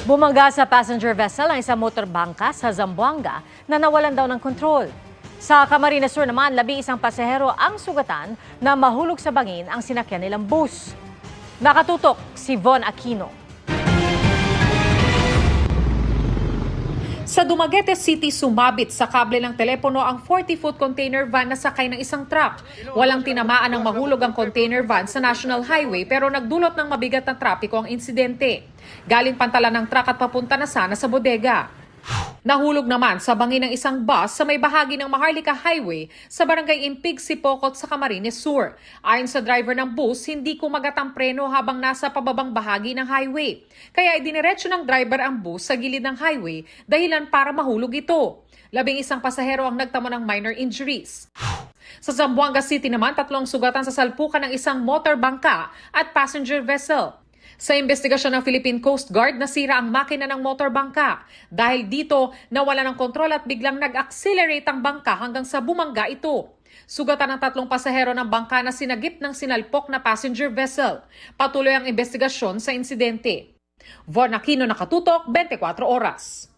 Bumangga sa passenger vessel ang isang motorbangka sa Zamboanga na nawalan daw ng kontrol. Sa Camarines Sur naman, 11 pasahero ang sugatan na mahulog sa bangin ang sinakyan nilang bus. Nakatutok si Von Aquino. Sa Dumaguete City, sumabit sa kable ng telepono ang 40-foot container van na sakay ng isang truck. Walang tinamaan ng mahulog ang container van sa National Highway pero nagdulot ng mabigat na trapiko ang insidente. Galing pantalan ng truck at papunta na sana sa bodega. Nahulog naman sa bangin ng isang bus sa may bahagi ng Maharlika Highway sa barangay Impig, Sipocot sa Camarines Sur. Ayon sa driver ng bus, hindi kumagat ang preno habang nasa pababang bahagi ng highway. Kaya idiniretso ng driver ang bus sa gilid ng highway dahilan para mahulog ito. 11 pasahero ang nagtamo ng minor injuries. Sa Zamboanga City naman, 3 sugatan sa salpukan ng isang motorbangka at passenger vessel. Sa investigasyon ng Philippine Coast Guard, nasira ang makina ng motorbangka. Dahil dito, nawala ng kontrol at biglang nag-accelerate ang bangka hanggang sa bumangga ito. Sugatan ng 3 pasahero ng bangka na sinagip ng sinalpok na passenger vessel. Patuloy ang investigasyon sa insidente. Von Aquino, Nakatutok, 24 Oras.